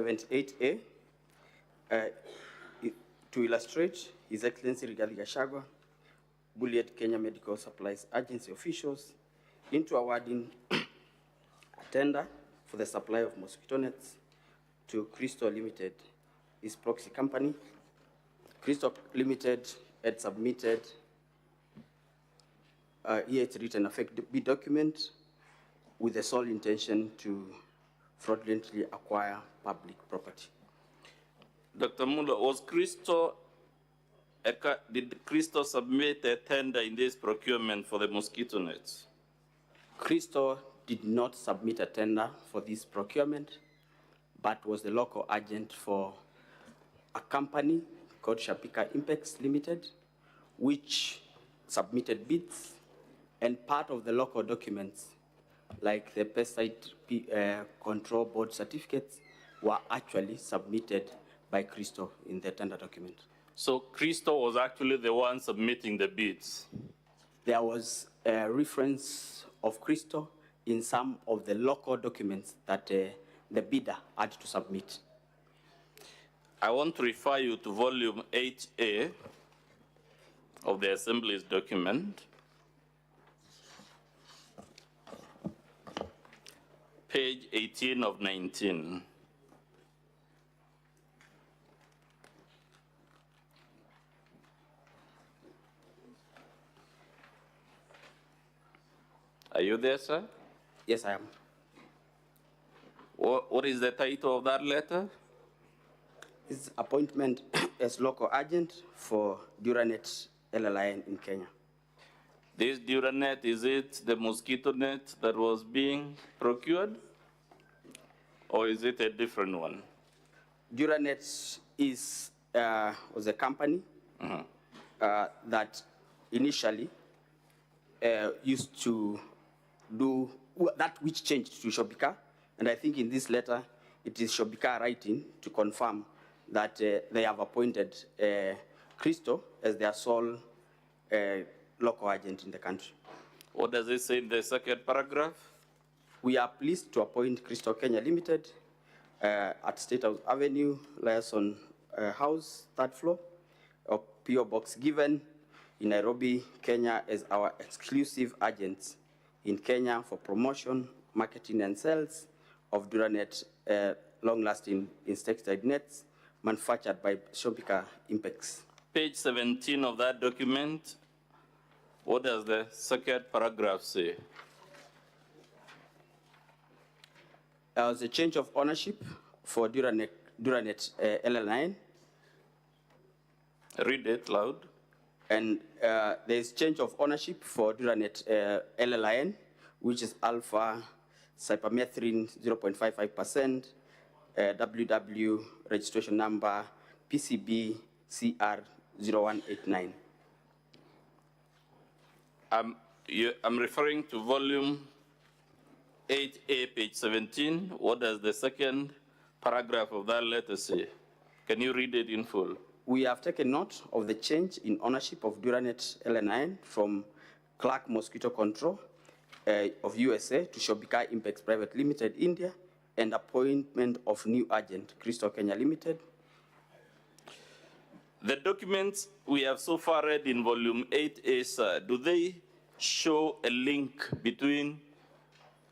78A. To illustrate, His Excellency RÍGATHî GACHAGUA bullied Kenya Medical Supplies Agency officials into awarding a tender for the supply of mosquito nets to Crystal Limited, his proxy company. Crystal Limited had submitted here it's written a fake bid document with the sole intention to fraudulently acquire public property. Dr. MULWA, did Crystal submit a tender in this procurement for the mosquito nets? Crystal did not submit a tender for this procurement, but was the local agent for a company called Shabika Impex Limited, which submitted bids, and part of the local documents, like the pesticide control board certificates, were actually submitted by Crystal in the tender document. So Crystal was actually the one submitting the bids? There was a reference of Crystal in some of the local documents that the bidder had to submit. I want to refer you to volume 8A of the Assembly's document, page 18 of 19. Are you there, sir? Yes, I am. What is the title of that letter? It's appointment as local agent for Duranet LLIN in Kenya. This Duranet, is it the mosquito net that was being procured? Or is it a different one? Duranet was a company that initially used to do that which changed to Shabika. And I think in this letter, it is Shabika writing to confirm that they have appointed Crystal as their sole local agent in the country. What does it say in the second paragraph? We are pleased to appoint Crystal Kenya Limited at State House Avenue, Liaison House, 3rd floor, of PO Box given in Nairobi, Kenya, as our exclusive agents in Kenya for promotion, marketing, and sales of Duranet long-lasting insecticide nets manufactured by Shabika Impex. Page 17 of that document, what does the second paragraph say? There was a change of ownership for Duranet LL9. Read it loud. And there's change of ownership for Duranet LLIN, which is alpha cypermethrin 0.55%, WW registration number PCB CR 0189. I'm referring to volume 8A, page 17. What does the second paragraph of that letter say? Can you read it in full? We have taken note of the change in ownership of Duranet LN9 from Clark Mosquito Control of USA to Shabika Impex Private Limited, India, and appointment of new agent, Crystal Kenya Limited. The documents we have so far read in volume 8A, sir, do they show a link between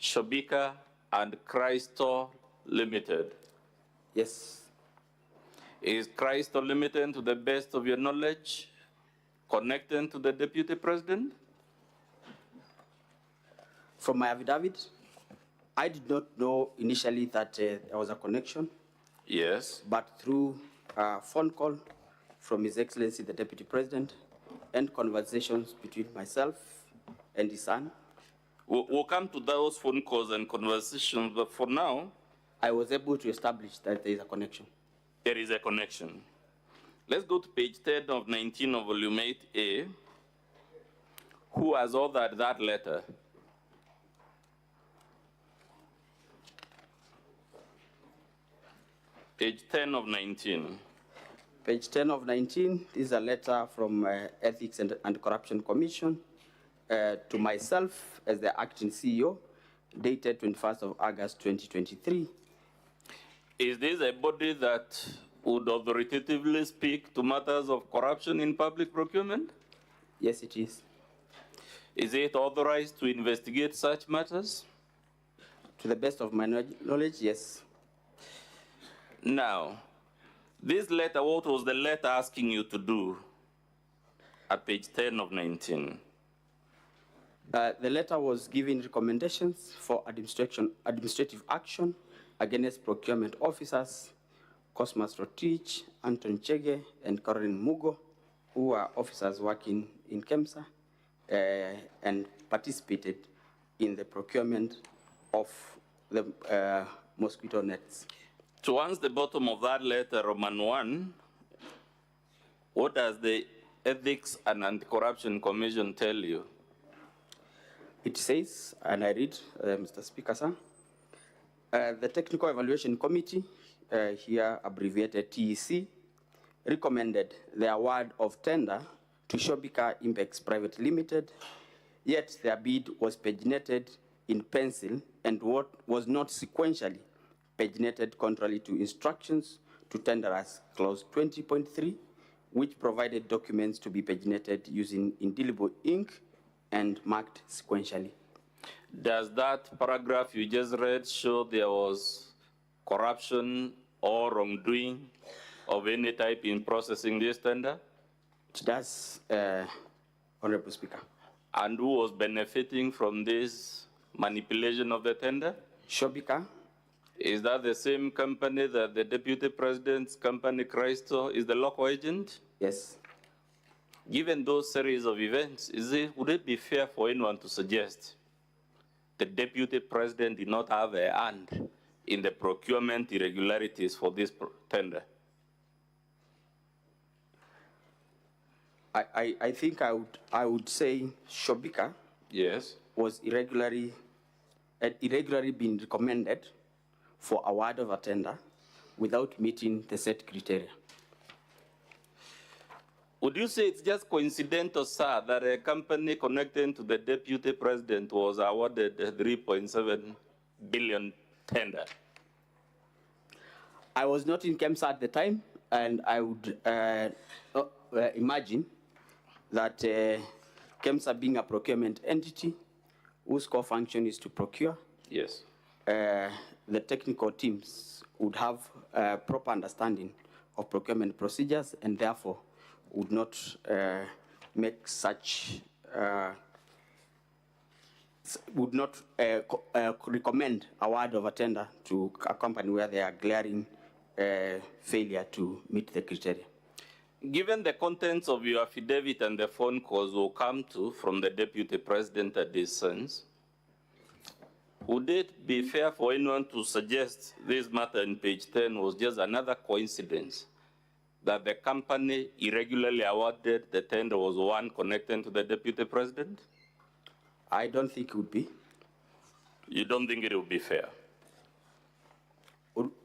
Shabika and Crystal Limited? Yes. Is Crystal Limited, to the best of your knowledge, connected to the Deputy President? From my affidavit, I did not know initially that there was a connection. Yes. But through a phone call from His Excellency the Deputy President and conversations between myself and his son. We'll come to those phone calls and conversations, but for now, I was able to establish that there is a connection. There is a connection. Let's go to page 10 of 19 of volume 8A. Who has authored that letter? Page 10 of 19. Page 10 of 19 is a letter from Ethics and Corruption Commission to myself as the acting CEO, dated 21st of August 2023. Is this a body that would authoritatively speak to matters of corruption in public procurement? Yes, it is. Is it authorized to investigate such matters? To the best of my knowledge, yes. Now, this letter, what was the letter asking you to do at page 10 of 19? The letter was giving recommendations for administrative action against procurement officers, Cosmas Rotich, Anton Chege, and Corin Mugo, who are officers working in KEMSA and participated in the procurement of the mosquito nets. Towards the bottom of that letter, Roman 1, what does the Ethics and Anti-Corruption Commission tell you? It says, and I read, Mr. Speaker, sir, the Technical Evaluation Committee, here abbreviated TEC, recommended the award of tender to Shobika Impex Private Limited, yet their bid was paginated in pencil and what was not sequentially paginated contrary to instructions to tenderers, clause 20.3, which provided documents to be paginated using indelible ink and marked sequentially. Does that paragraph you just read show there was corruption or wrongdoing of any type in processing this tender? It does, Honorable Speaker. And who was benefiting from this manipulation of the tender? Shobika. Is that the same company that the Deputy President's company, Christo, is the local agent? Yes. Given those series of events, would it be fair for anyone to suggest the Deputy President did not have a hand in the procurement irregularities for this tender? I think I would say Shobika, yes, was irregularly been recommended for award of a tender without meeting the set criteria. Would you say it's just coincidental, sir, that a company connected to the Deputy President was awarded a 3.7 billion tender? I was not in KEMSA at the time, and I would imagine that KEMSA being a procurement entity whose core function is to procure, yes, the technical teams would have a proper understanding of procurement procedures and therefore would not make such, would not recommend award of a tender to a company where they are glaring failure to meet the criteria. Given the contents of your affidavit and the phone calls we'll come to from the Deputy President at this sense, would it be fair for anyone to suggest this matter in page 10 was just another coincidence that the company irregularly awarded the tender was one connected to the Deputy President? I don't think it would be. You don't think it would be fair?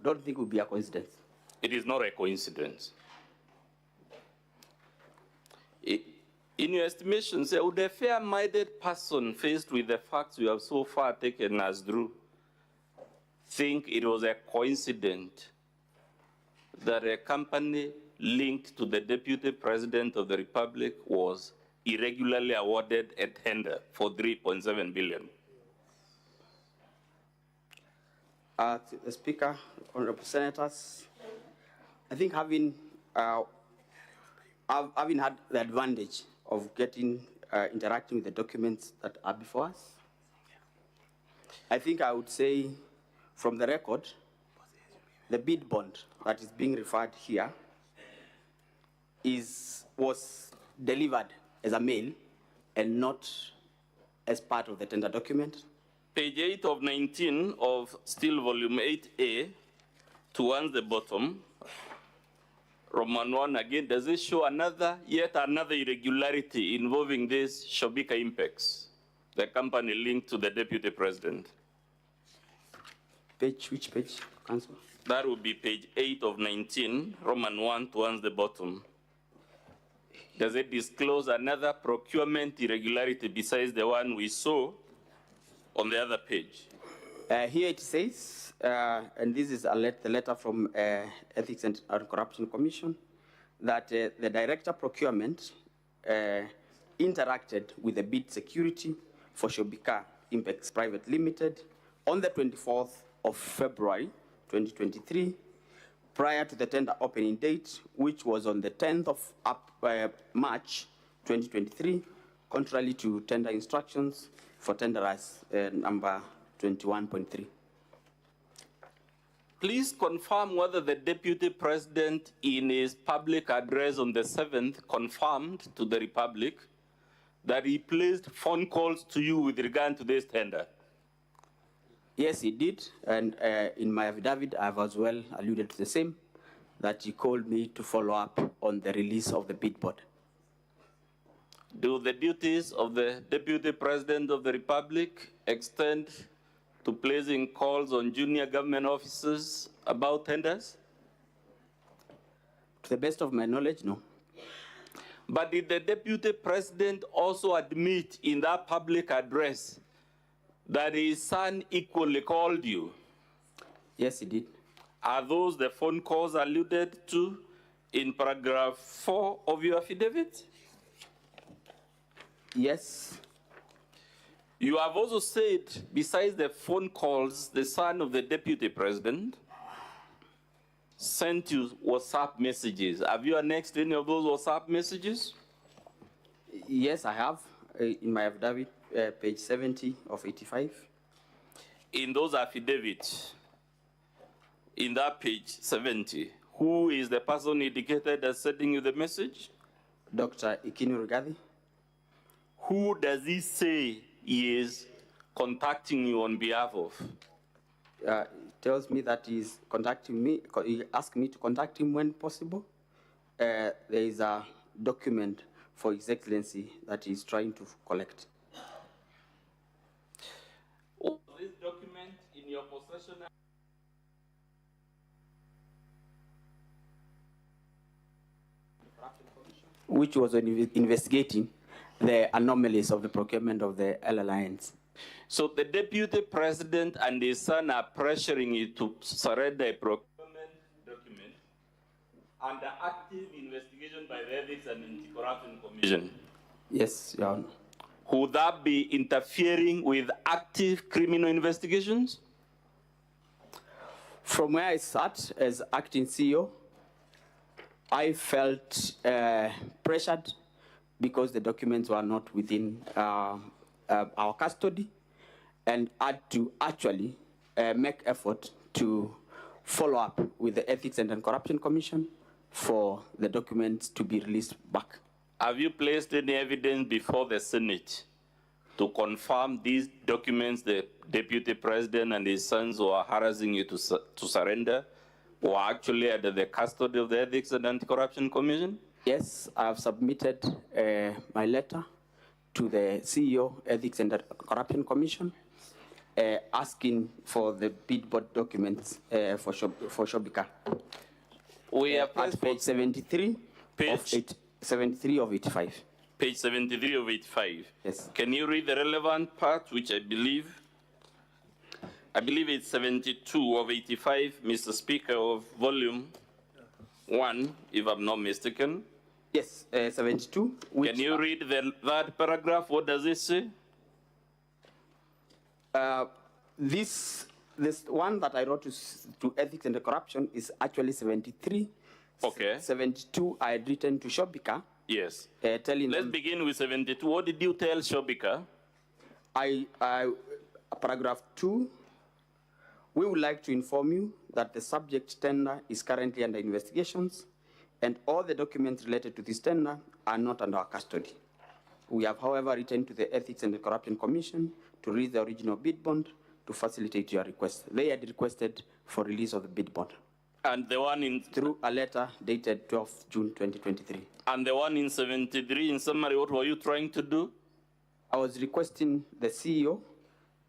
Don't think it would be a coincidence. It is not a coincidence. In your estimation, say, would a fair-minded person faced with the facts you have so far taken as true think it was a coincidence that a company linked to the Deputy President of the Republic was irregularly awarded a tender for 3.7 billion? The Speaker, Honorable Senators, I think having had the advantage of interacting with the documents that are before us, I think I would say from the record, the bid bond that is being referred here was delivered as a mail and not as part of the tender document. Page 8 of 19 of still volume 8A, towards the bottom, Roman 1 again, does it show yet another irregularity involving this Shobika Impex, the company linked to the Deputy President? Which page, Councillor? That would be page 8 of 19, Roman 1 towards the bottom. Does it disclose another procurement irregularity besides the one we saw on the other page? Here it says, and this is the letter from Ethics and Corruption Commission, that the Director Procurement interacted with the bid security for Shobika Impex Private Limited on the 24th of February 2023, prior to the tender opening date, which was on the 10th of March 2023, contrary to tender instructions for tenderers number 21.3. Please confirm whether the Deputy President in his public address on the 7th confirmed to the Republic that he placed phone calls to you with regard to this tender. Yes, he did, and in my affidavit, I've as well alluded to the same, that he called me to follow up on the release of the bid board. Do the duties of the Deputy President of the Republic extend to placing calls on junior government officers about tenders? To the best of my knowledge, no. But did the Deputy President also admit in that public address that his son equally called you? Yes, he did. Are those the phone calls alluded to in paragraph 4 of your affidavit? Yes. You have also said, besides the phone calls, the son of the Deputy President sent you WhatsApp messages. Have you annexed any of those WhatsApp messages? Yes, I have, in my affidavit, page 70 of 85. In those affidavits, in that page 70, who is the person indicated as sending you the message? Dr. RîGATHî. Who does he say he is contacting you on behalf of? He tells me that he's contacting me. He asked me to contact him when possible. There is a document for His Excellency that he's trying to collect. Was this document in your possession? Which was investigating the anomalies of the procurement of the LLINs. So the Deputy President and his son are pressuring you to surrender a procurement document under active investigation by the Ethics and Anti-Corruption Commission. Yes, Your Honor. Would that be interfering with active criminal investigations? From where I sat as acting CEO, I felt pressured because the documents were not within our custody, and had to actually make effort to follow up with the Ethics and Anti-Corruption Commission for the documents to be released back. Have you placed any evidence before the Senate to confirm these documents the Deputy President and his sons who are harassing you to surrender were actually under the custody of the Ethics and Anti-Corruption Commission? Yes, I have submitted my letter to the CEO, Ethics and Corruption Commission, asking for the bid board documents for Shobika. We are at page 73, page 73 of 85. Page 73 of 85. Yes. Can you read the relevant part, which I believe it's 72 of 85, Mr. Speaker, of volume 1, if I'm not mistaken. Yes, 72. Can you read that paragraph? What does it say? This one that I wrote to Ethics and Corruption is actually 73. Okay. 72 I had written to Shobika. Yes. Telling Let's them, begin with 72. What did you tell Shobika? Paragraph 2, we would like to inform you that the subject tender is currently under investigations, and all the documents related to this tender are not under our custody. We have, however, written to the Ethics and the Corruption Commission to release the original bid bond to facilitate your request. They had requested for release of the bid bond. And the one in... Through a letter dated 12 June 2023. And the one in 73, in summary, what were you trying to do? I was requesting the CEO,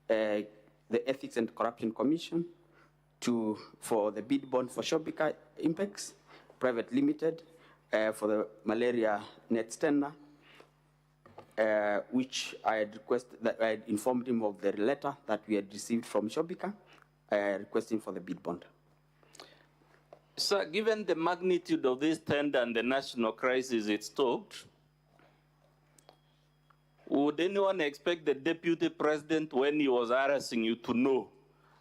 the Ethics and Corruption Commission, for the bid bond for Shobika Impex Private Limited, for the malaria net tender, which I had I had informed him of the letter that we had received from Shobika, requesting for the bid bond. Sir, given the magnitude of this tender and the national crisis it stoked, would anyone expect the deputy president, when he was harassing you, to know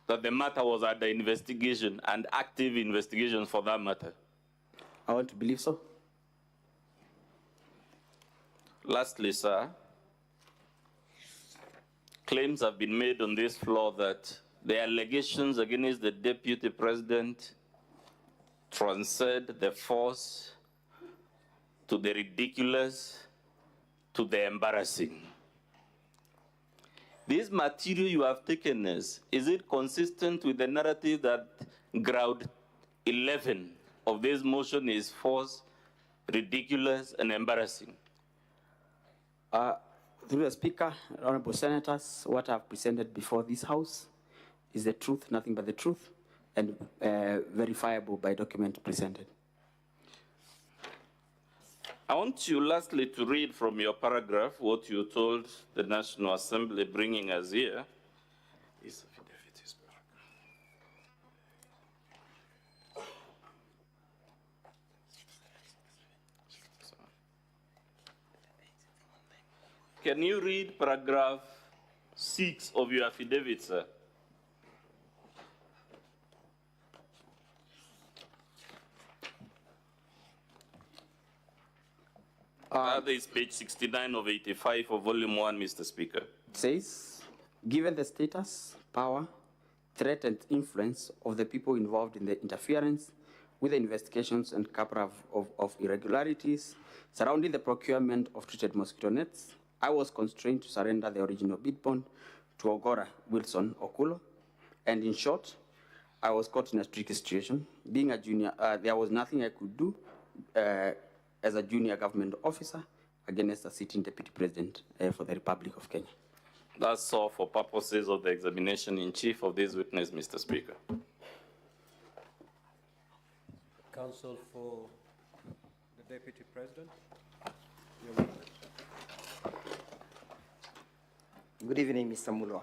that the matter was under investigation and active investigation for that matter? I want to believe so. Lastly, sir, claims have been made on this floor that the allegations against the deputy president transcend the force to the ridiculous to the embarrassing. This material you have taken is it consistent with the narrative that ground 11 of this motion is false, ridiculous, and embarrassing? Through the Speaker, Honorable Senators, what I've presented before this House is the truth, nothing but the truth, and verifiable by document presented. I want you lastly to read from your paragraph what you told the National Assembly bringing us here. Can you read paragraph 6 of your affidavit, sir? That is page 69 of 85 of volume 1, Mr. Speaker. It says, given the status, power, threat, and influence of the people involved in the interference with the investigations and cover of irregularities surrounding the procurement of treated mosquito nets, I was constrained to surrender the original bid bond to Ogora Wilson Okulo. And in short, I was caught in a tricky situation. Being a junior, there was nothing I could do as a junior government officer against a sitting deputy president for the Republic of Kenya. That's all for purposes of the examination in chief of this witness, Mr. Speaker. Counsel for the deputy president. Your witness. Good evening, Mr. MULWA.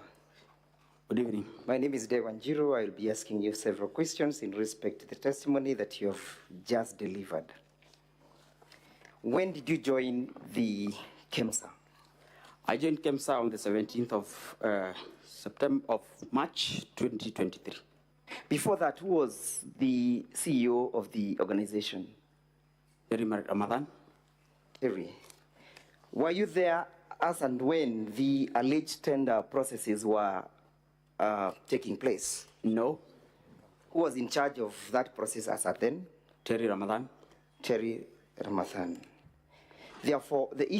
Good evening. My name is Dewanjiro. I will be asking you several questions in respect to the testimony that you have just delivered. When did you join the KEMSA? I joined KEMSA on the 17th of March 2023. Before that, who was the CEO of the organization? Terry Ramadan. Terry. Were you there as and when the alleged tender processes were taking place? No. Who was in charge of that process as at then? Terry Ramadan. Terry Ramadan. Therefore, the issue